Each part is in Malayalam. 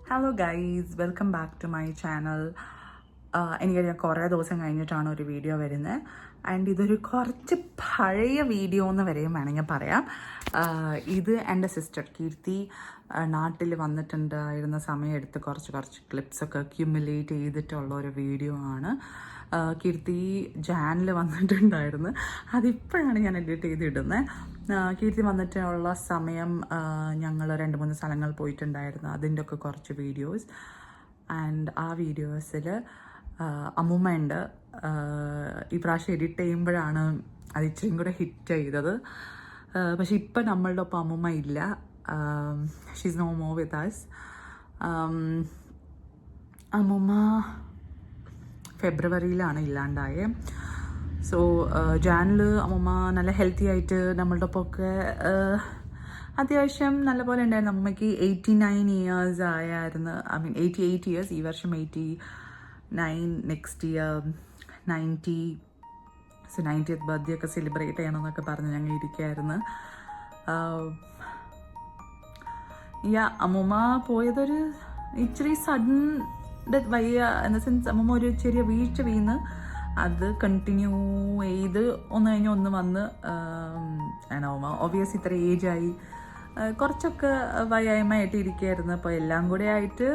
Hello guys, welcome back to my channel. എനിക്കറിയാം കുറേ ദിവസം കഴിഞ്ഞിട്ടാണ് ഒരു വീഡിയോ വരുന്നത്. ആൻഡ് ഇതൊരു കുറച്ച് പഴയ വീഡിയോ എന്ന് വരെയും വേണമെങ്കിൽ പറയാം. ഇത് എൻ്റെ സിസ്റ്റർ കീർത്തി നാട്ടിൽ വന്നിട്ടുണ്ടായിരുന്ന സമയമെടുത്ത് കുറച്ച് ക്ലിപ്സൊക്കെ അക്യുമുലേറ്റ് ചെയ്തിട്ടുള്ള ഒരു വീഡിയോ ആണ്. കീർത്തി ജാനിൽ വന്നിട്ടുണ്ടായിരുന്നു. അതിപ്പോഴാണ് ഞാൻ എഡിറ്റ് ചെയ്തിടുന്നത്. കീർത്തി വന്നിട്ടുള്ള സമയം ഞങ്ങൾ 2-3 സ്ഥലങ്ങൾ പോയിട്ടുണ്ടായിരുന്നു. അതിൻ്റെ ഒക്കെ കുറച്ച് വീഡിയോസ്. ആൻഡ് ആ വീഡിയോസിൽ അമ്മൂമ്മ ഉണ്ട്. ഈ പ്രാവശ്യം എഡിറ്റ് ചെയ്യുമ്പോഴാണ് അത് ഇച്ചിരിയും കൂടെ ഹിറ്റ് ചെയ്തത്. പക്ഷെ ഇപ്പം നമ്മളുടെ ഒപ്പം അമ്മൂമ്മ ഇല്ല. She's no more with us. അമ്മൂമ്മ ഫെബ്രുവരിയിലാണ് ഇല്ലാണ്ടായത്. സോ ജാനിൽ അമ്മൂമ്മ നല്ല ഹെൽത്തി ആയിട്ട് നമ്മളുടെ ഒപ്പമൊക്കെ അത്യാവശ്യം നല്ലപോലെ ഉണ്ടായിരുന്നു. അമ്മയ്ക്ക് 89 years ആയായിരുന്നു. I mean 88 years. ഈ വർഷം 89, next year 90. So 90th birthday ഒക്കെ സെലിബ്രേറ്റ് ചെയ്യണമെന്നൊക്കെ പറഞ്ഞ് ഞങ്ങൾ ഇരിക്കുകയായിരുന്നു. അമ്മൂമ്മ പോയതൊരു ഇച്ചിരി സഡൻ ഡെത്ത്. വയ്യ എന്ന സെൻസ് അമ്മൂമ്മ ഒരു ചെറിയ വീഴ്ച വീണ് അത് കണ്ടിന്യൂ ചെയ്ത് ഒന്ന് കഴിഞ്ഞ് ഒന്ന് വന്ന് അമ്മ ഒബ്വിയസ് ഇത്ര ഏജായി കുറച്ചൊക്കെ വയ്യായ്മയായിട്ട് ഇരിക്കുകയായിരുന്നു. അപ്പോൾ എല്ലാം കൂടെ ആയിട്ട്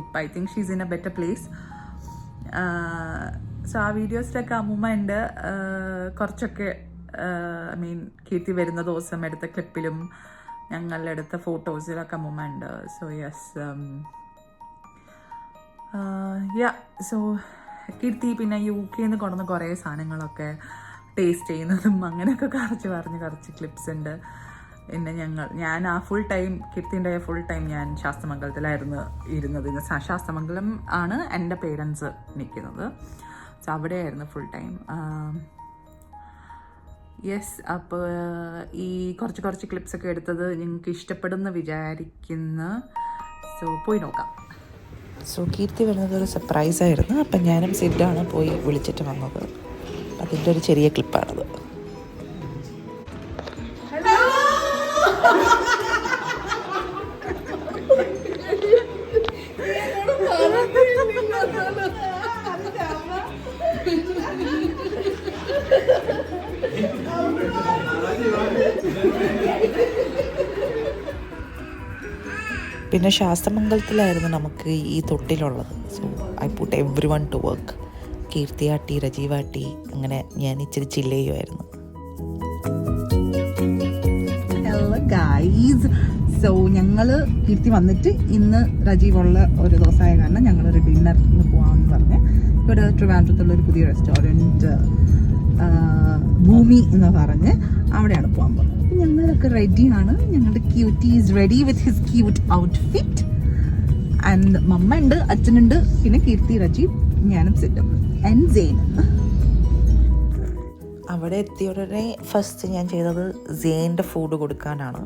ഇപ്പം I think she's in A better place. So ആ വീഡിയോസിലൊക്കെ അമ്മൂമ്മ ഉണ്ട്. കുറച്ചൊക്കെ ഐ മീൻ കീർത്തി വരുന്ന ദിവസം എടുത്ത ക്ലിപ്പിലും ഞങ്ങളുടെ എടുത്ത ഫോട്ടോസിലൊക്കെ അമ്മൂമ്മ ഉണ്ട്. സോ സോ കീർത്തി പിന്നെ UK നിന്ന് കൊണ്ടുവന്ന കുറേ സാധനങ്ങളൊക്കെ ടേസ്റ്റ് ചെയ്യുന്നതും അങ്ങനെയൊക്കെ കുറച്ച് ക്ലിപ്സ് ഉണ്ട്. പിന്നെ ഞാൻ ആ ഫുൾ ടൈം കീർത്തിൻ്റെ ഫുൾ ടൈം ഞാൻ ശാസ്തമംഗലത്തിലായിരുന്നു ഇരുന്നത്. ശാസ്തമംഗലം ആണ് എൻ്റെ പേരൻസ് നിൽക്കുന്നത്. സോ അവിടെയായിരുന്നു ഫുൾ ടൈം. അപ്പോൾ ഈ കുറച്ച് ക്ലിപ്സൊക്കെ എടുത്തത് നിങ്ങൾക്ക് ഇഷ്ടപ്പെടുമെന്ന് വിചാരിക്കുന്നു. സോ പോയി നോക്കാം. സോ കീർത്തി വരുന്നത് ഒരു സർപ്രൈസായിരുന്നു. അപ്പം ഞാനും സിഡാണ് പോയി വിളിച്ചിട്ട് വന്നത്. അതിൻ്റെ ഒരു ചെറിയ ക്ലിപ്പാണത്. പിന്നെ ശാസ്തമംഗലത്തിലായിരുന്നു നമുക്ക് ഈ തൊട്ടിലുള്ളത്. So I put everyone to work. കീർത്തിയാട്ടി, രജീവാട്ടി, അങ്ങനെ ഞാൻ ഇച്ചിരി ചില്ല് ചെയ്യുമായിരുന്നു. ഹലോ ഗൈസ്, സോ ഞങ്ങൾ കീർത്തി വന്നിട്ട് ഇന്ന് രജീവുള്ള ഒരു ദിവസമായ കാരണം ഞങ്ങളൊരു ഡിന്നറിന് പോകാമെന്ന് പറഞ്ഞ് ഇവിടെ ട്രിവാൻഡ്രത്തുള്ളൊരു പുതിയ റെസ്റ്റോറൻറ്റ് ഭൂമി എന്ന് പറഞ്ഞ് അവിടെയാണ് പോകാൻ പോകുന്നത്. ഞങ്ങളൊക്കെ റെഡിയാണ്. ഞങ്ങളുടെ cutie is ready with his cute outfit. And mamma ഉണ്ട്, അച്ഛനുണ്ട്, പിന്നെ കീർത്തി, രജീവ്, ഞാനും സിഡും ആൻഡ് സെയിൻ. അവിടെ എത്തിയ ഉടനെ ഫസ്റ്റ് ഞാൻ ചെയ്തത് സെയിൻ്റെ ഫുഡ് കൊടുക്കാനാണ്.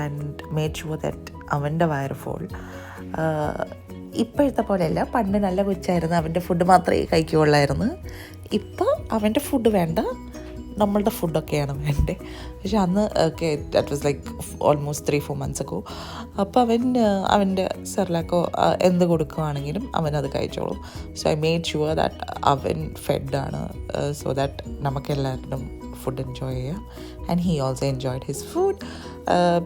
ആൻഡ് മേഡ് ഷുവർ ദാറ്റ് അവൻ്റെ വയർ ഫോൾ. ഇപ്പോഴത്തെ പോലെയല്ല, പണ്ട് നല്ല കൊച്ചായിരുന്നു, അവൻ്റെ ഫുഡ് മാത്രമേ കഴിക്കുകയുള്ളായിരുന്നു. ഇപ്പോൾ അവൻ്റെ ഫുഡ് വേണ്ട, നമ്മളുടെ ഫുഡൊക്കെയാണ് വേണ്ടത്. പക്ഷെ അന്ന് ഒക്കെ that was like almost 3-4 months ago. അപ്പോൾ അവൻ്റെ സെർലാക്കോ എന്ത് കൊടുക്കുകയാണെങ്കിലും അവനത് കഴിച്ചോളും. So I made sure that അവൻ ഫെഡാണ്, സോ ദാറ്റ് നമുക്കെല്ലാവരും ഫുഡ് എൻജോയ് ചെയ്യാം. And he also enjoyed his food.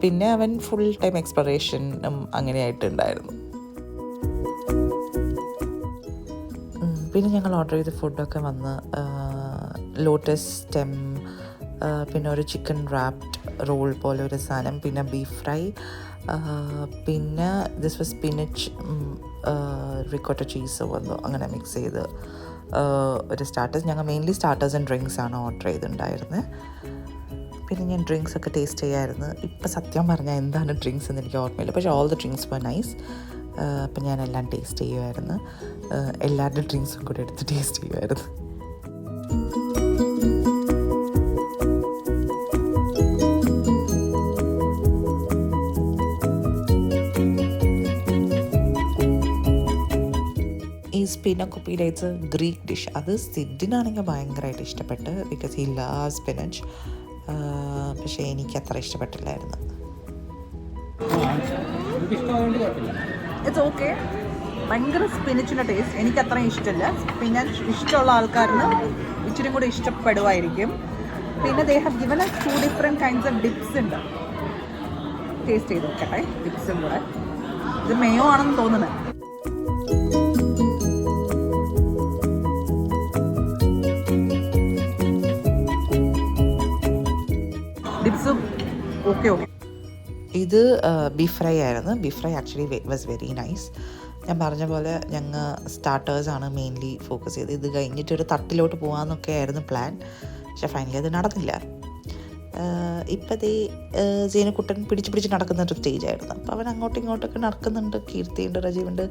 പിന്നെ അവൻ ഫുൾ ടൈം എക്സ്പ്ലോറേഷനും അങ്ങനെയായിട്ടുണ്ടായിരുന്നു. പിന്നെ ഞങ്ങൾ ഓർഡർ ചെയ്ത ഫുഡൊക്കെ വന്ന് ലോട്ടസ് സ്റ്റെം, പിന്നെ ഒരു ചിക്കൻ റാപ്ഡ് റോൾ പോലെ ഒരു സാധനം, പിന്നെ ബീഫ് ഫ്രൈ, പിന്നെ this was spinach ricotta cheese വന്നു, അങ്ങനെ മിക്സ് ചെയ്ത് ഒരു സ്റ്റാർട്ടേഴ്സ്. ഞങ്ങൾ മെയിൻലി സ്റ്റാർട്ടേഴ്സ് ആൻഡ് ഡ്രിങ്ക്സ് ആണ് ഓർഡർ ചെയ്തിട്ടുണ്ടായിരുന്നത്. പിന്നെ ഞാൻ ഡ്രിങ്ക്സ് ഒക്കെ ടേസ്റ്റ് ചെയ്യായിരുന്നു. ഇപ്പം സത്യം പറഞ്ഞാൽ എന്താണ് ഡ്രിങ്ക്സ് എന്ന് എനിക്ക് ഓർമ്മയില്ല, പക്ഷേ all the drinks were nice. അപ്പം ഞാനെല്ലാം ടേസ്റ്റ് ചെയ്യുമായിരുന്നു. എല്ലാവരുടെ ഡ്രിങ്ക്സും കൂടെ എടുത്ത് ടേസ്റ്റ് ചെയ്യുമായിരുന്നു. ഈ സ്പിനക്കൊപ്പിയിലേക്ക് ഗ്രീക്ക് ഡിഷ്, അത് സിഡിനാണെങ്കിൽ ഭയങ്കരമായിട്ട് ഇഷ്ടപ്പെട്ട്, ബിക്കോസ് ഹി ലവ് സ്പിനച്ച്. പക്ഷേ എനിക്ക് അത്ര ഇഷ്ടപ്പെട്ടില്ലായിരുന്നു. It's okay. ഭയങ്കര സ്പിനിച്ചിൻ്റെ ടേസ്റ്റ് എനിക്ക് അത്രയും ഇഷ്ടമില്ല. സ്പിനച്ച് ഇഷ്ടമുള്ള ആൾക്കാരിന് ഇച്ചിരി കൂടി ഇഷ്ടപ്പെടുമായിരിക്കും. പിന്നെ they have given us 2 different kinds of dips ഉണ്ട്. ടേസ്റ്റ് ചെയ്ത് നോക്കട്ടെ ഡിപ്സും കൂടെ. ഇത് മേയോ ആണെന്ന് തോന്നുന്നത്. ഡിപ്സും ഓക്കെ. ഇത് ബീഫ് ഫ്രൈ ആയിരുന്നു. Beef fry actually was very nice. ഞാൻ പറഞ്ഞ പോലെ ഞങ്ങൾ സ്റ്റാർട്ടേഴ്സാണ് മെയിൻലി ഫോക്കസ് ചെയ്ത്. ഇത് കഴിഞ്ഞിട്ടൊരു തട്ടിലോട്ട് പോകാമെന്നൊക്കെ ആയിരുന്നു പ്ലാൻ. പക്ഷെ ഫൈനലി അത് നടന്നില്ല. ഇപ്പോഴത്തെ സീനുക്കുട്ടൻ പിടിച്ച് നടക്കുന്ന ഒരു സ്റ്റേജായിരുന്നു. അപ്പോൾ അവൻ അങ്ങോട്ടും ഇങ്ങോട്ടൊക്കെ നടക്കുന്നുണ്ട്. കീർത്തിയുണ്ട്, റജീവുണ്ട്,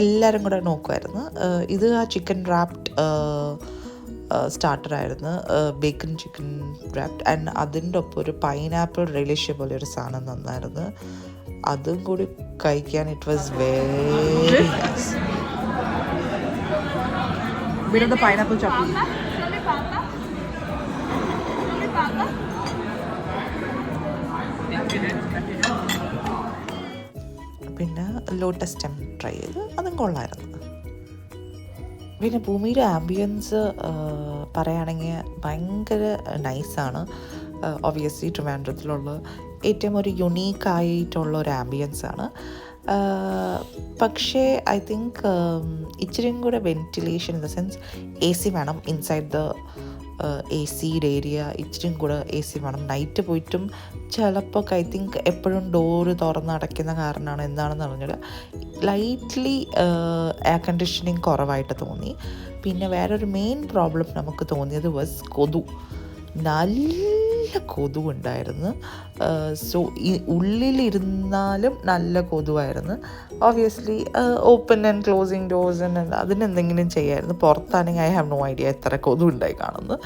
എല്ലാവരും കൂടെ നോക്കുമായിരുന്നു. ഇത് ആ ചിക്കൻ റാപ്ഡ് സ്റ്റാർട്ടറായിരുന്നു, ബേക്കൺ ചിക്കൻ റാപ്ഡ്. ആൻഡ് അതിൻ്റെ ഒപ്പം ഒരു പൈനാപ്പിൾ റിലിഷ്യ പോലെ ഒരു സാധനം തന്നായിരുന്നു. അതും കൂടി കഴിക്കാൻ it was very nice. Pineapple chutney. പിന്നെ ലോട്ടസ് സ്റ്റെം ട്രൈ ചെയ്ത് അതും കൊള്ളായിരുന്നു. പിന്നെ ഭൂമിയുടെ ആംബിയൻസ് പറയുകയാണെങ്കിൽ ഭയങ്കര നൈസാണ്. ഒബ്വിയസ്ലി ട്രിവാൻഡ്രത്തിലുള്ള ഏറ്റവും ഒരു യുണീക്കായിട്ടുള്ള ഒരു ആംബിയൻസാണ്. പക്ഷേ ഐ തിങ്ക് ഇച്ചിരിയും കൂടെ ventilation in the sense AC വേണം. ഇൻസൈഡ് ദ AC ഏരിയ ഇച്ചിരിയും കൂടെ AC വേണം. നൈറ്റ് പോയിട്ടും ചിലപ്പോൾ ഐ തിങ്ക് എപ്പോഴും ഡോറ് തുറന്ന് അടയ്ക്കുന്ന കാരണമാണ് എന്താണെന്ന് അറിഞ്ഞില്ല, ലൈറ്റ്ലി എയർ കണ്ടീഷനിങ് കുറവായിട്ട് തോന്നി. പിന്നെ വേറൊരു മെയിൻ പ്രോബ്ലം നമുക്ക് തോന്നിയത് വാസ് കൊതു. നല്ല കൊതു ഉണ്ടായിരുന്നു. സോ ഈ ഉള്ളിലിരുന്നാലും നല്ല കൊതുവായിരുന്നു. Obviously open and closing doors അതിനെന്തെങ്കിലും ചെയ്യായിരുന്നു. പുറത്താണെങ്കിൽ ഐ ഹാവ് നോ ഐഡിയ എത്ര കൊതു ഉണ്ടായി കാണുന്നു.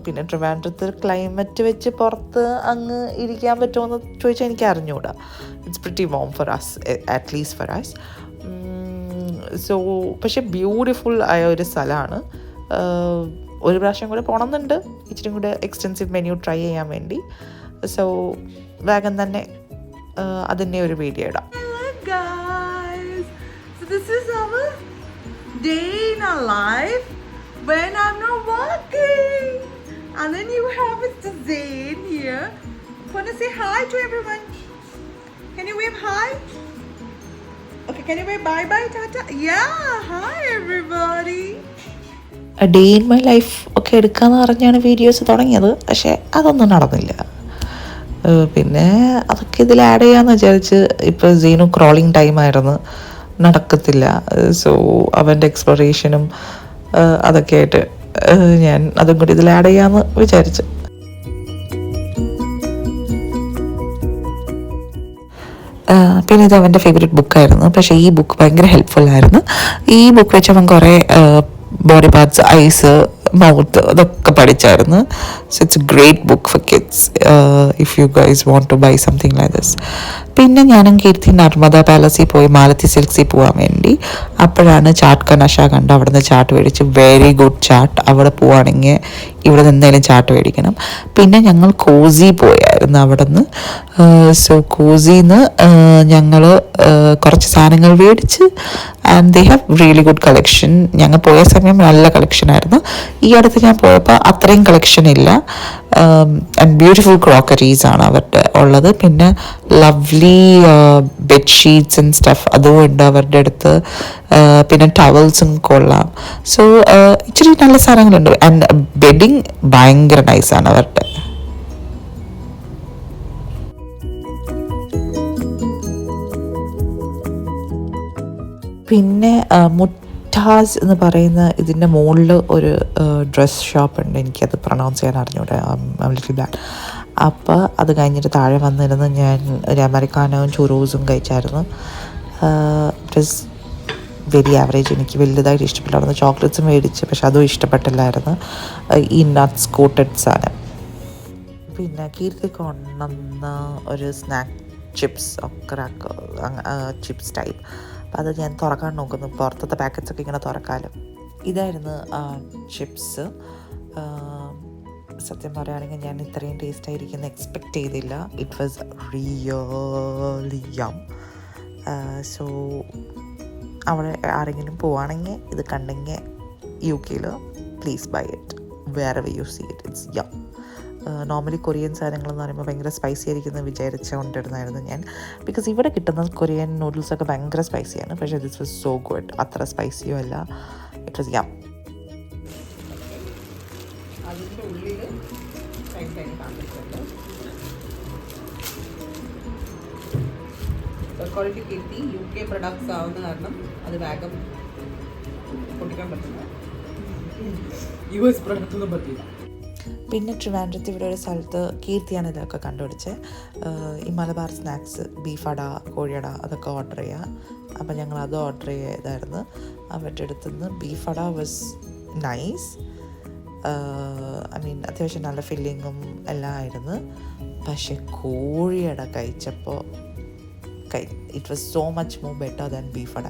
പിന്നെ ട്രിവാൻഡ്രത്ത് ക്ലൈമറ്റ് വെച്ച് പുറത്ത് അങ്ങ് ഇരിക്കാൻ പറ്റുമോ ചോദിച്ചാൽ എനിക്ക് അറിഞ്ഞുകൂടാ. It's pretty warm for us, at least for us. So പക്ഷെ ബ്യൂട്ടിഫുൾ ആയ ഒരു സ്ഥലമാണ്. ഒരു പ്രാവശ്യം കൂടെ പോകണമെന്നുണ്ട്, ഇച്ചിരി കൂടെ എക്സ്റ്റെൻസീവ് മെനു ട്രൈ ചെയ്യാൻ വേണ്ടി. സോ വേഗം തന്നെ അതിൻ്റെ ഒരു വീഡിയോ ഇടാം. When I'm not working, and then you have Mr. Zain here. Want to say hi to everyone? Can you wave hi? Okay, can you wave bye tata? Yeah, hi everybody. A day in my life ഒക്കെ എടുക്കാമെന്ന് പറഞ്ഞാണ് വീഡിയോസ് തുടങ്ങിയത്. പക്ഷേ അതൊന്നും നടന്നില്ല. പിന്നെ അതൊക്കെ ഇതിൽ ആഡ് ചെയ്യാമെന്ന് വിചാരിച്ച്. ഇപ്പോൾ സീനു ക്രോളിങ് ടൈമായിരുന്നു, നടക്കത്തില്ല. സോ അവൻ്റെ എക്സ്പ്ലോറേഷനും അതൊക്കെ ആയിട്ട് ഞാൻ അതും കൂടി ഇതിൽ ആഡ് ചെയ്യാമെന്ന് വിചാരിച്ചു. പിന്നെ ഇത് അവൻ്റെ ഫേവറേറ്റ് ബുക്കായിരുന്നു. പക്ഷേ ഈ ബുക്ക് ഭയങ്കര ഹെൽപ്ഫുള്ളായിരുന്നു. ഈ ബുക്ക് വെച്ച് അവൻ കുറേ ബോഡി പാർട്സ്, ഐസ്, മൗത്ത് അതൊക്കെ പഠിച്ചായിരുന്നു. So it's a great book for kids if you guys want to buy something like this. പിന്നെ ഞാനും കീർത്തി നർമ്മദ പാലസിൽ പോയി മാലത്തി സിൽക്സിൽ പോകാൻ വേണ്ടി. അപ്പോഴാണ് ചാട്ട് ക നഷ കണ്ട് അവിടെ നിന്ന് ചാട്ട് മേടിച്ച്. Very good chaat. അവിടെ പോവുകയാണെങ്കിൽ ഇവിടെ നിന്ന് എന്തായാലും ചാട്ട് മേടിക്കണം. പിന്നെ ഞങ്ങൾ കോസി പോയായിരുന്നു അവിടെ നിന്ന്. സോ കോസിന്ന് ഞങ്ങൾ കുറച്ച് സാധനങ്ങൾ മേടിച്ച്. And they have really good collection. ഞങ്ങൾ പോയ സമയം നല്ല കളക്ഷനായിരുന്നു. ഈ അടുത്ത് ഞാൻ പോയപ്പോൾ അത്രയും കളക്ഷൻ ഇല്ല. ആൻഡ് ബ്യൂട്ടിഫുൾ ക്രോക്കറീസ് ആണ് അവരുടെ ഉള്ളത്. പിന്നെ ലവ്ലി ബെഡ്ഷീറ്റ്സ് ആൻഡ് സ്റ്റഫ് അതും ഉണ്ട് അവരുടെ അടുത്ത്. പിന്നെ ടവൽസും കൊള്ളാം. സോ ഇച്ചിരി നല്ല സാധനങ്ങളുണ്ട്. ആൻഡ് ബെഡിങ് ഭയങ്കര നൈസാണ് അവരുടെ. പിന്നെ മുട്ടാസ് എന്ന് പറയുന്ന ഇതിൻ്റെ മുകളിൽ ഒരു ഡ്രസ് ഷോപ്പ് ഉണ്ട്. എനിക്കത് പ്രൊണൗൺസ് ചെയ്യാൻ അറിഞ്ഞൂടെ, ലിറ്റിൽ ബ്ലാക്ക്. അപ്പോൾ അത് കഴിഞ്ഞിട്ട് താഴെ വന്നിരുന്ന് ഞാൻ ഒരു അമരിക്കാനോയും ചുറൂസും കഴിച്ചായിരുന്നു. It is very average. എനിക്ക് വലുതായിട്ട് ഇഷ്ടപ്പെട്ടായിരുന്നു. ചോക്ലേറ്റ്സും മേടിച്ച്, പക്ഷെ അതും ഇഷ്ടപ്പെട്ടില്ലായിരുന്നു, ഈ നട്ട്സ് കോട്ടഡ് സാധനം. പിന്നെ കീർത്തി കൊണ്ടുവന്ന ഒരു snack chips crack chips type. അപ്പോൾ അത് ഞാൻ തുറക്കാൻ നോക്കുന്നു. പുറത്തത്തെ പാക്കറ്റ്സൊക്കെ ഇങ്ങനെ തുറക്കാലും. ഇതായിരുന്നു ചിപ്സ്. സത്യം പറയുകയാണെങ്കിൽ ഞാൻ ഇത്രയും ടേസ്റ്റ് ആയിരിക്കുന്ന എക്സ്പെക്റ്റ് ചെയ്തില്ല. ഇറ്റ് വാസ് റിയലി യം. സോ അവിടെ ആരെങ്കിലും പോവുകയാണെങ്കിൽ ഇത് കണ്ടെങ്കിൽ UK പ്ലീസ് ബൈ ഇറ്റ് വേറെ യു സീ ഇറ്റ്. ഇറ്റ്സ് യം. നോർമലി കൊറിയൻ സാധനങ്ങളെന്ന് പറയുമ്പോൾ ഭയങ്കര സ്പൈസി ആയിരിക്കുന്നത് വിചാരിച്ചുകൊണ്ടിരുന്നായിരുന്നു ഞാൻ. ബിക്കോസ് ഇവിടെ കിട്ടുന്ന കൊറിയൻ നൂഡിൽസൊക്കെ ഭയങ്കര സ്പൈസിയാണ്. പക്ഷേ ദിസ് വാസ് സോ ഗുഡ്. അത്ര സ്പൈസിയോ അല്ല. ഇറ്റ് വാസ് യം. അതിൻ്റെ ഉള്ളിൽ ക്വാളിറ്റി കിട്ടി. UK പ്രൊഡക്ട്സ് ആവുന്ന കാരണം അത് വേഗം പൊട്ടിക്കാൻ പറ്റില്ല. US പ്രൊഡക്റ്റ് ഒന്നും പറ്റില്ല. പിന്നെ ട്രിവാൻഡ്രത്ത് ഇവിടെ ഒരു സ്ഥലത്ത് കീർത്തിയാണ് ഇതൊക്കെ കണ്ടുപിടിച്ച് ഈ മലബാർ സ്നാക്സ് ബീഫട കോഴിയട അതൊക്കെ ഓർഡർ ചെയ്യുക. അപ്പം ഞങ്ങൾ അത് ഓർഡർ ചെയ്തായിരുന്നു. അവരുടെ അടുത്തുനിന്ന് ബീഫട വാസ് നൈസ്. ഐ മീൻ അത്യാവശ്യം നല്ല ഫില്ലിങ്ങും എല്ലാം ആയിരുന്നു. പക്ഷെ കോഴിയട കഴിച്ചപ്പോൾ it was so much more better than ബീഫട.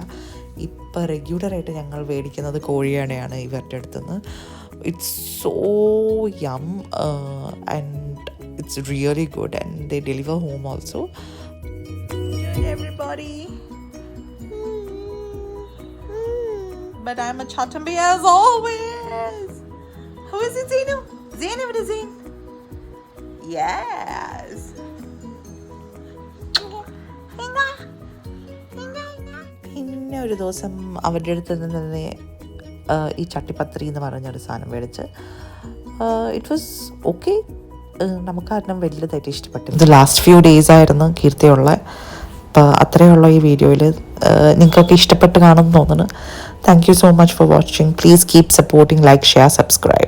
ഇപ്പം റെഗുലറായിട്ട് ഞങ്ങൾ മേടിക്കുന്നത് കോഴിയടയാണ് ഇവരുടെ അടുത്തുനിന്ന്. It's so yum and it's really good and they deliver home also. Everybody. But I'm a Chatambi as always. Who is it, Zainu? Zain, over to Zain. Yes. പിന്നെ ഒരു ദിവസം അവരുടെ അടുത്ത് നിന്ന് ഈ ചട്ടിപ്പത്രി എന്ന് പറഞ്ഞൊരു സാധനം മേടിച്ച് ഇറ്റ് വാസ് ഓക്കെ. നമുക്കാരണം വലുതായിട്ട് ഇഷ്ടപ്പെട്ടില്ല. ഇത് ലാസ്റ്റ് ഫ്യൂ ഡേയ്സ് ആയിരുന്നു കീർത്തിയുള്ള. അപ്പോൾ അത്രയുള്ള ഈ വീഡിയോയിൽ നിങ്ങൾക്കൊക്കെ ഇഷ്ടപ്പെട്ട് കാണുമെന്ന് തോന്നുന്നു. Thank you so much for watching. Please keep supporting. Like, share, subscribe.